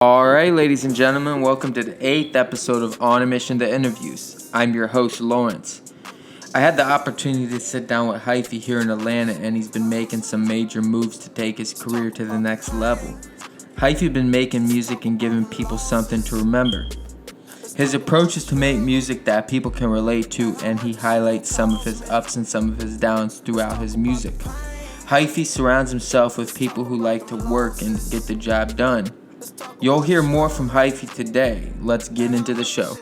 All right, ladies and gentlemen, welcome to the 8th episode of On a Mission, the Interviews. I'm your host, Lawrence. I had the opportunity to sit down with Hyphy here in Atlanta, and he's been making some major moves to take his career to the next level. Hyphy been making music and giving people something to remember. His approach is to make music that people can relate to, and he highlights some of his ups and some of his downs throughout his music. Hyphy surrounds himself with people who like to work and get the job done. You'll hear more from Hyphy today. Let's get into the show.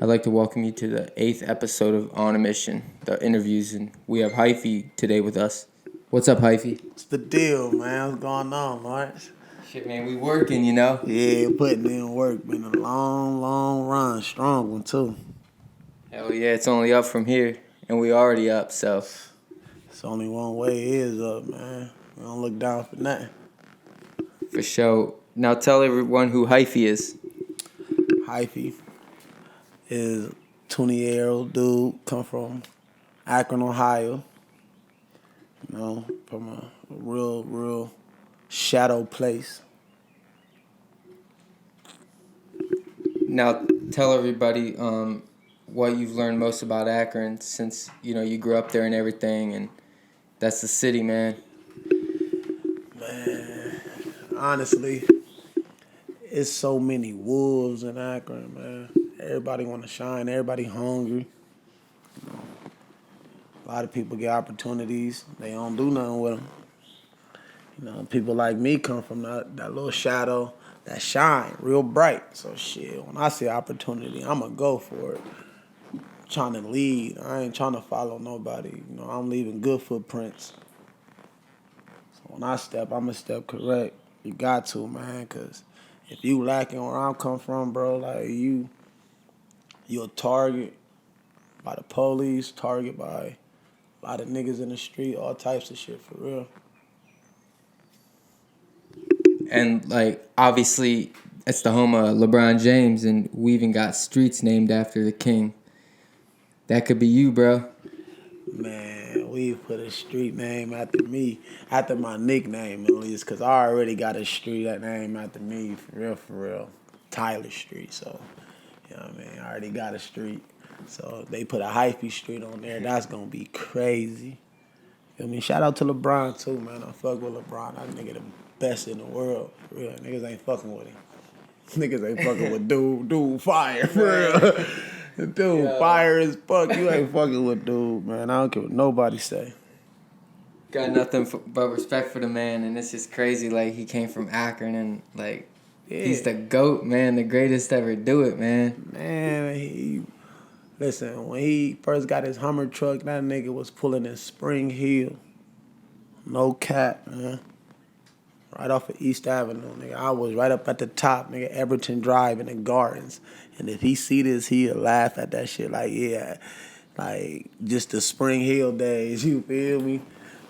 I'd like to welcome you to the 8th episode of On a Mission, the interviews, and we have Hyphy today with us. What's up, Hyphy? What's the deal, man? What's going on, Lawrence? Shit, man, we working, you know? Yeah, putting in work. Been a long run. Strong one, too. Hell yeah, it's only up from here, and we already up, so. It's only one way it is up, man. We don't look down for nothing. For sure. Now tell everyone who Hyphy is. Hyphy is a 20-year-old dude, come from Akron, Ohio. You know, from a real shadow place. Now tell everybody what you've learned most about Akron since, you grew up there and everything, and that's the city, man. Man, honestly, it's so many wolves in Akron, man. Everybody want to shine. Everybody hungry. A lot of people get opportunities. They don't do nothing with them. People like me come from that little shadow that shine real bright. So shit, when I see opportunity, I'ma go for it. I'm trying to lead. I ain't trying to follow nobody. I'm leaving good footprints. So when I step, I'ma step correct. You got to, man, cause if you lacking where I'm come from, bro, like you're a target by the police, target by a lot of niggas in the street, all types of shit, for real. And, obviously, it's the home of LeBron James, and we even got streets named after the king. That could be you, bro. Man, we put a street name after me, after my nickname at least, because I already got a street name after me, for real. Tyler Street, so, you know what I mean? I already got a street. So they put a Hyphy Street on there. That's gonna be crazy. Shout out to LeBron too, man. I fuck with LeBron. That nigga the best in the world. For real. Niggas ain't fucking with him. Niggas ain't fucking with dude fire, for real. Dude, fire as fuck. You ain't fucking with dude, man. I don't care what nobody say. Got nothing but respect for the man, and it's just crazy. He came from Akron, and he's the GOAT, man, the greatest to ever do it, man. Man, listen, when he first got his Hummer truck, that nigga was pulling in Spring Hill. No cap, man. Right off of East Avenue, nigga. I was right up at the top, nigga, Everton Drive in the Gardens. And if he see this, he'll laugh at that shit just the Spring Hill days, you feel me?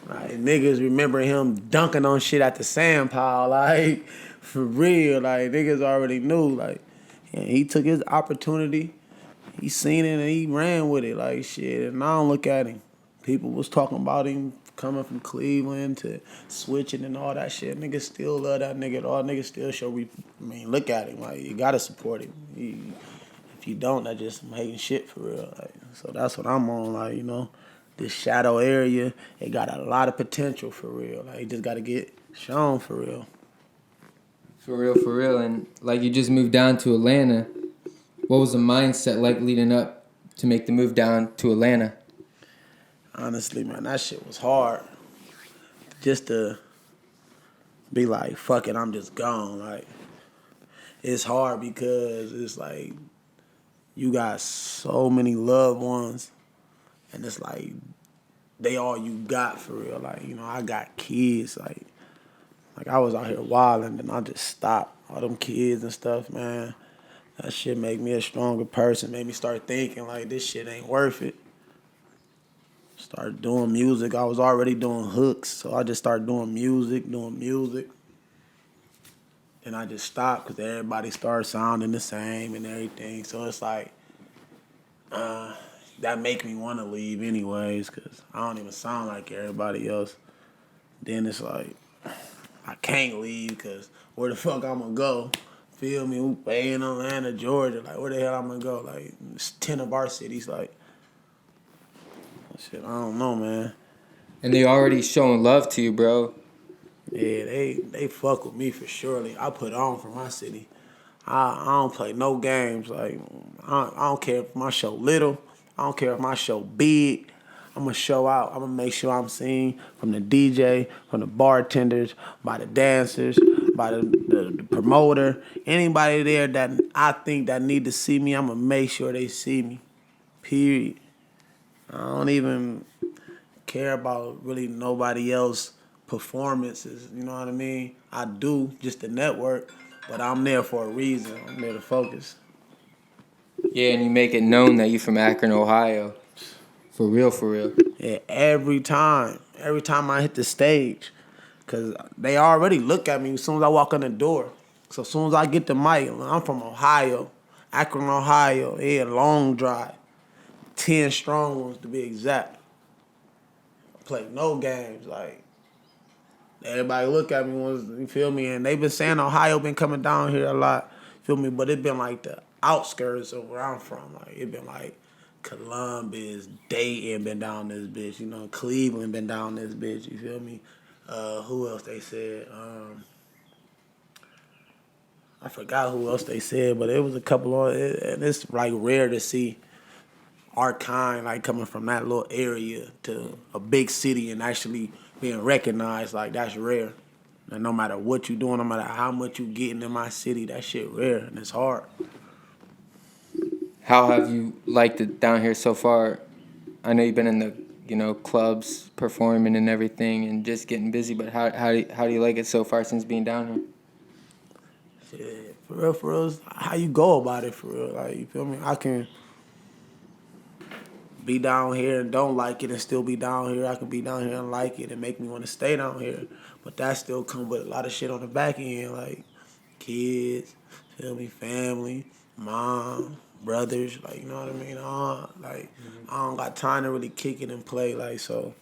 Niggas remember him dunking on shit at the sand pile, for real. Niggas already knew, and he took his opportunity. He seen it and he ran with it, shit. And I don't look at him. People was talking about him coming from Cleveland to switching and all that shit. Niggas still love that nigga. All niggas still look at him. You gotta support him. If you don't, that's just some hating shit for real. So that's what I'm on. This shadow area, it got a lot of potential for real. You just gotta get shown for real. For real. And you just moved down to Atlanta. What was the mindset like leading up to make the move down to Atlanta? Honestly, man, that shit was hard. Just to be like, fuck it, I'm just gone. It's hard because it's you got so many loved ones, and it's they all you got for real. I got kids. I was out here wilding, and I just stopped. All them kids and stuff, man. That shit made me a stronger person. Made me start thinking this shit ain't worth it. Started doing music. I was already doing hooks, so I just started doing music. And I just stopped because everybody started sounding the same and everything. So it's that make me want to leave anyways, because I don't even sound like everybody else. Then it's like, I can't leave because where the fuck I'm going to go? Feel me? We way in Atlanta, Georgia. Like, where the hell I'm going to go? Like, it's 10 of our cities. Like, shit, I don't know, man. And they already showing love to you, bro. Yeah, they fuck with me for surely. I put on for my city. I don't play no games. Like I don't care if my show little. I don't care if my show big. I'm gonna show out. I'm gonna make sure I'm seen from the DJ, from the bartenders, by the dancers, by the promoter, anybody there that I think that need to see me. I'm gonna make sure they see me. Period. I don't even care about really nobody else performances. You know what I mean? I do just the network, but I'm there for a reason. I'm there to focus. Yeah, and you make it known that you're from Akron, Ohio. For real, for real. Yeah, every time I hit the stage, cause they already look at me as soon as I walk in the door. So as soon as I get the mic, I'm from Ohio, Akron, Ohio. Yeah, long drive, 10 strong ones to be exact. Play no games like. Everybody look at me once, you feel me? And they been saying Ohio been coming down here a lot, feel me? But it been like the outskirts of where I'm from. Like it been like Columbus, Dayton been down this bitch, you know, Cleveland been down this bitch, you feel me? Who else they said? I forgot who else they said, but it was a couple of, and it's like rare to see our kind like coming from that little area to a big city and actually being recognized. Like that's rare. And no matter what you doing, no matter how much you getting in my city, that shit rare and it's hard. How have you liked it down here so far? I know you've been in the, clubs performing and everything and just getting busy, but how do you like it so far since being down here? Shit, for real, it's how you go about it for real. Like you feel me? I can be down here and don't like it and still be down here. I can be down here and like it and make me want to stay down here. But that still come with a lot of shit on the back end, like kids, feel me, family, mom, brothers, like you know what I mean? I don't got time to really kick it and play, like so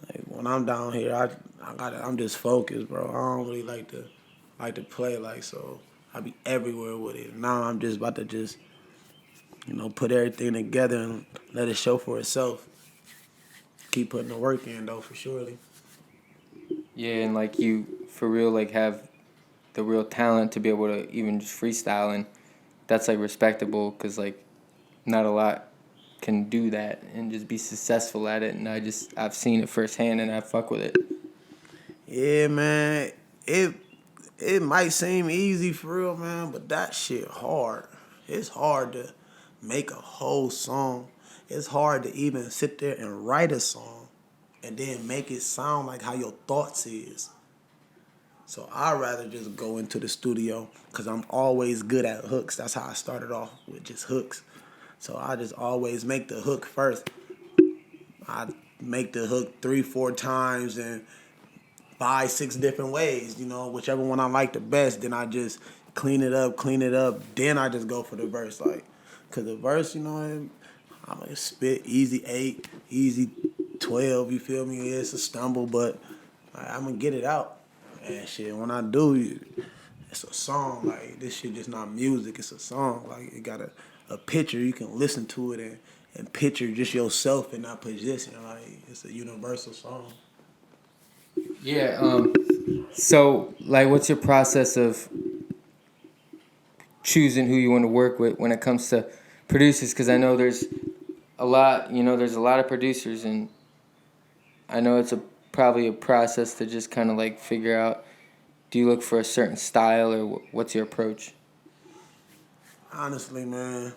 like when I'm down here I'm just focused, bro. I don't really like to play like so I be everywhere with it. Now I'm just about to just put everything together and let it show for itself. Keep putting the work in, though, for surely. Yeah, and like you, for real, like have the real talent to be able to even just freestyle, and that's like respectable because like not a lot can do that and just be successful at it, and I've seen it firsthand and I fuck with it. Yeah, man. It might seem easy for real, man, but that shit hard. It's hard to make a whole song. It's hard to even sit there and write a song and then make it sound like how your thoughts is. So I'd rather just go into the studio because I'm always good at hooks. That's how I started off with just hooks. So I just always make the hook first. I make the hook 3-4 times and 5-6 different ways, whichever one I like the best. Then I just clean it up. Then I just go for the verse, like, cause the verse, I'm gonna spit easy 8, easy 12. You feel me? Yeah, it's a stumble, but I'm gonna get it out. And shit, when I do, it's a song. Like this shit just not music. It's a song. Like it got a picture. You can listen to it and picture just yourself in that position. Like it's a universal song. Yeah. So like, what's your process of choosing who you want to work with when it comes to producers? Because I know there's a lot. There's a lot of producers, and I know it's probably a process to just kind of like figure out. Do you look for a certain style, or what's your approach? Honestly, man,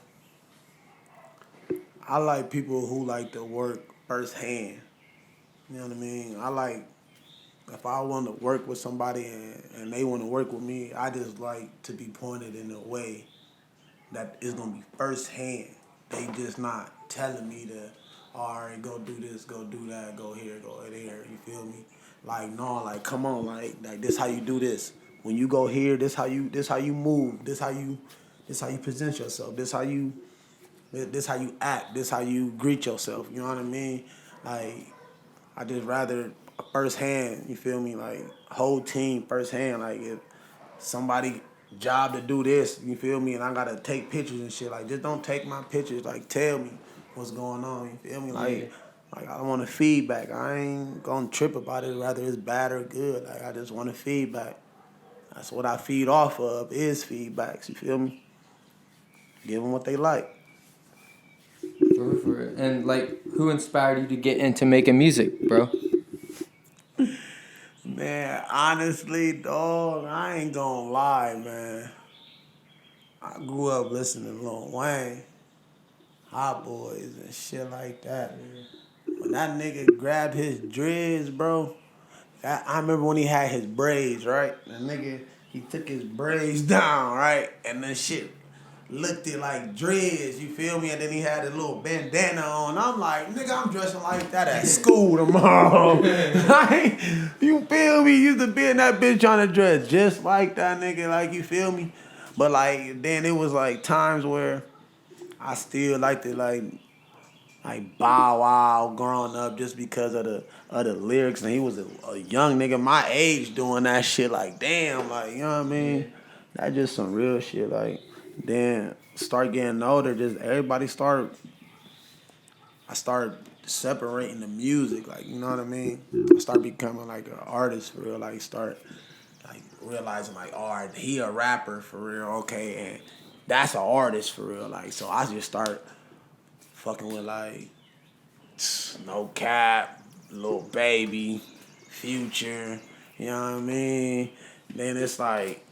I like people who like to work firsthand. You know what I mean? I like if I want to work with somebody and they want to work with me, I just like to be pointed in a way that is gonna be firsthand. They just not telling me to, all right, go do this, go do that, go here, go there. You feel me? Like no, like come on, like this how you do this. When you go here, this how you move. This how you present yourself. This how you This how you act. This how you greet yourself. You know what I mean? Like, I just rather first hand. You feel me? Like whole team first hand. Like if somebody job to do this, you feel me? And I gotta take pictures and shit. Like just don't take my pictures. Like tell me what's going on. You feel me? Like I don't want a feedback. I ain't gonna trip about it. Whether it's bad or good. Like I just want a feedback. That's what I feed off of is feedbacks. You feel me? Give them what they like. For real. And like, who inspired you to get into making music, bro? Man, honestly, dog, I ain't gonna lie, man. I grew up listening to Lil Wayne, Hot Boys, and shit like that. When that nigga grabbed his dreads, bro, I remember when he had his braids, right? The nigga, he took his braids down, right? And then shit looked it like dreads, you feel me? And then he had a little bandana on. I'm like, nigga, I'm dressing like that at school tomorrow. Like, you feel me? Used to be in that bitch trying to dress just like that nigga, like, you feel me? But like, then it was like times where I still like to like Bow Wow growing up just because of the lyrics, and he was a young nigga my age doing that shit. Like damn, like you know what I mean? That just some real shit. Like then start getting older, just everybody start. I started separating the music, like you know what I mean. I start becoming like an artist for real. Like start like realizing like, all right, he a rapper for real, okay, and that's an artist for real. Like so, I just start fucking with like No Cap, Lil Baby, Future, you know what I mean? Then it's like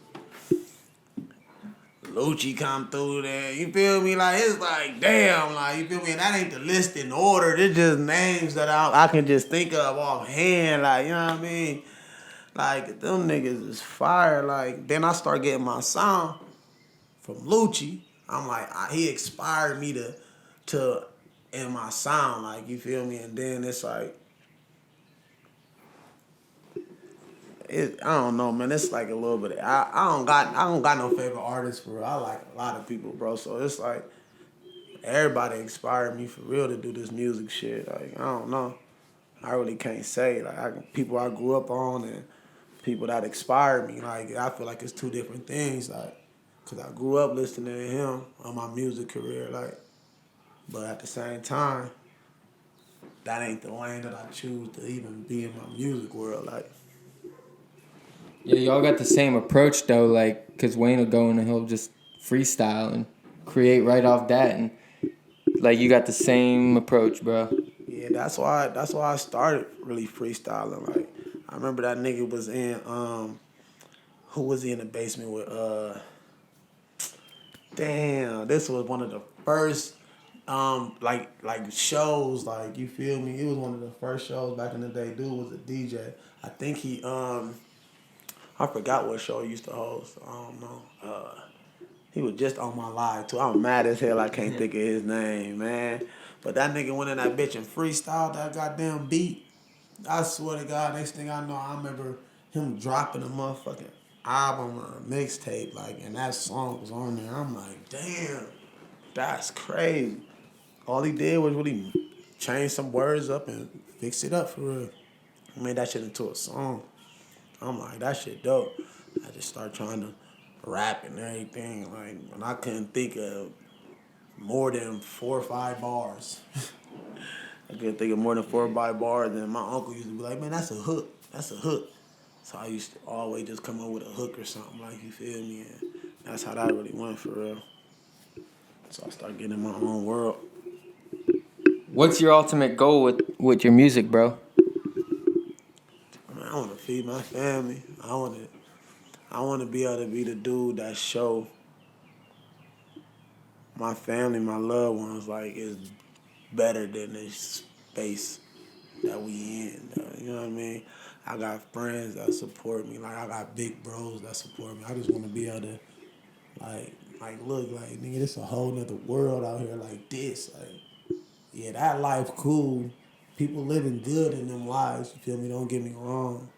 Lucci come through there, you feel me? Like it's like damn, like you feel me? And that ain't the list in order. It's just names that I can just think of offhand, like you know what I mean? Like them niggas is fire. Like then I start getting my sound from Lucci. I'm like he inspired me to in my sound, like you feel me? And then it's like I don't know, man. It's like a little bit. I don't got no favorite artists for real. I like a lot of people, bro. So it's like everybody inspired me for real to do this music shit. Like I don't know. I really can't say people I grew up on and people that inspired me. Like I feel like it's two different things. Like cause I grew up listening to him on my music career. Like, but at the same time, that ain't the lane that I choose to even be in my music world. Like. Yeah, y'all got the same approach though, like, cause Wayne will go in and he'll just freestyle and create right off that, and like you got the same approach, bro. Yeah, that's why I started really freestyling. Like I remember that nigga was in who was he in the basement with damn, this was one of the first like shows, like you feel me? It was one of the first shows back in the day. Dude was a DJ. I think he I forgot what show he used to host. I don't know. He was just on my live too. I'm mad as hell I can't think of his name, man. But that nigga went in that bitch and freestyled that goddamn beat. I swear to God, next thing I know, I remember him dropping a motherfucking album or a mixtape, like, and that song was on there. I'm like, damn, that's crazy. All he did was really change some words up and fix it up for real. Made that shit into a song. I'm like, that shit dope. I just started trying to rap and everything, like, and I couldn't think of more than 4 or 5 bars. I couldn't think of more than 4 or 5 bars, and my uncle used to be like, man, that's a hook. That's a hook. So I used to always just come up with a hook or something, like, you feel me? And that's how that really went for real. So I started getting in my own world. What's your ultimate goal with your music, bro? I want to feed my family. I want to be able to be the dude that show my family, my loved ones, like, is better than this space that we in. You know what I mean? I got friends that support me. Like I got big bros that support me. I just want to be able to look like nigga. This a whole nother world out here like this. Like yeah, that life cool. People living good in them lives. You feel me? Don't get me wrong,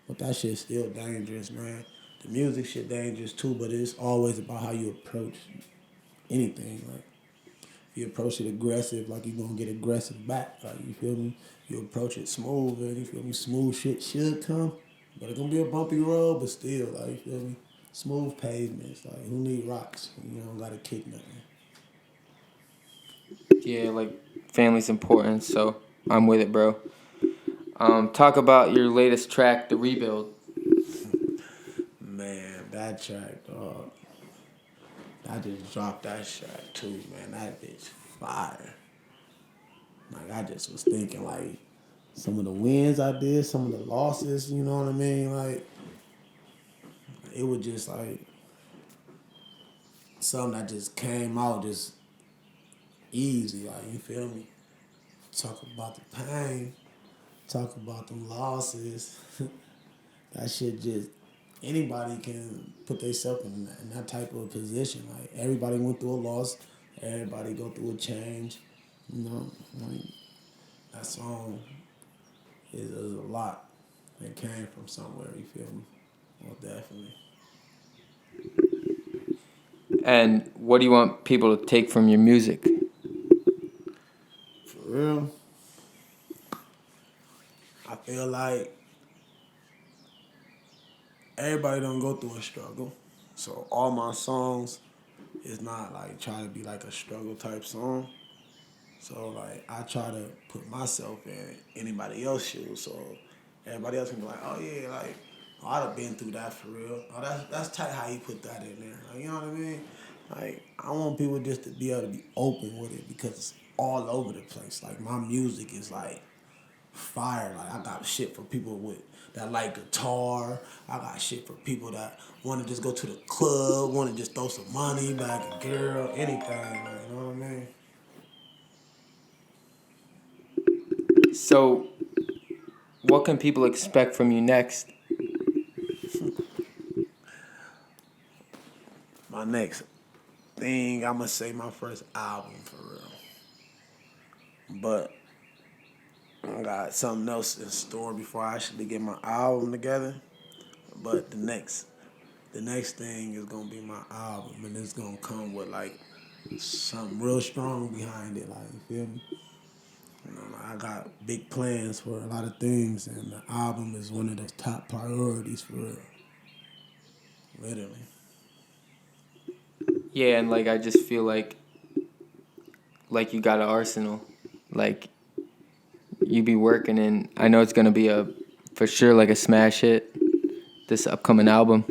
but that shit's still dangerous, man. The music shit dangerous too, but it's always about how you approach anything. Like you approach it aggressive, like you gonna get aggressive back. Like, you feel me? You approach it smooth, and you feel me? Smooth shit should come, but it's gonna be a bumpy road, but still, like, you feel me? Smooth pavements. Like, who need rocks when you don't gotta kick nothing? Yeah, like family's important, so I'm with it, bro. Talk about your latest track, The Rebuild. Man, that track, dog. I just dropped that track too, man. That bitch fire. Like, I just was thinking, like, some of the wins I did, some of the losses, you know what I mean? Like, it was just like something that just came out just easy, like, you feel me? Talk about the pain, talk about them losses. That shit just, anybody can put themselves in that type of position. Like, everybody went through a loss, everybody go through a change, you know? Like, that song is a lot that came from somewhere, you feel me? Well, definitely. And what do you want people to take from your music? For real, I feel like everybody don't go through a struggle. So all my songs is not like try to be like a struggle type song. So like I try to put myself in anybody else's shoes. So everybody else can be like, oh yeah, like oh, I'd have been through that for real. Oh, that's tight how you put that in there. Like, you know what I mean? Like, I want people just to be able to be open with it because it's all over the place. Like, my music is like fire. Like, I got shit for people with that like guitar. I got shit for people that want to just go to the club, want to just throw some money, like a girl, anything. Like, you know what I mean? So, what can people expect from you next? My next thing, I'm going to say my first album for real. But I got something else in store before I actually get my album together. But the next thing is gonna be my album, and it's gonna come with like something real strong behind it. Like, you feel me? You know, I got big plans for a lot of things, and the album is one of the top priorities for real. Literally. Yeah, and like I just feel like you got an arsenal. Like you be working, and I know it's gonna be for sure like a smash hit. This upcoming album.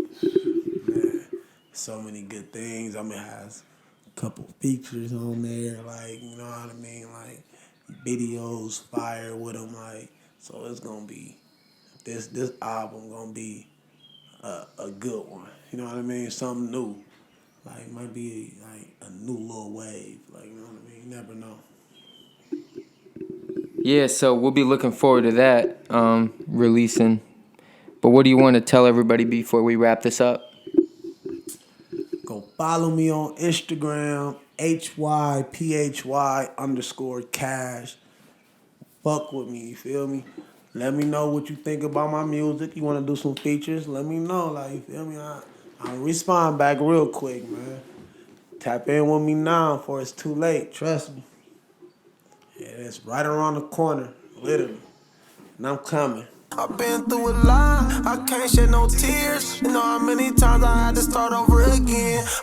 Man, so many good things. I mean, it has a couple features on there, like, you know what I mean? Like, videos fire with them, like, so it's gonna be, this album gonna be a good one. You know what I mean? Something new. Like, it might be like a new little wave. Like, you know what I mean? You never know. Yeah, so we'll be looking forward to that releasing. But what do you want to tell everybody before we wrap this up? Go follow me on Instagram, HYPHY_cash. Fuck with me, you feel me? Let me know what you think about my music. You want to do some features? Let me know, like, you feel me? I'll respond back real quick, man. Tap in with me now before it's too late. Trust me. Yeah, it's right around the corner, literally. And I'm coming. I've been through a lot, I can't shed no tears. You know how many times I had to start over again.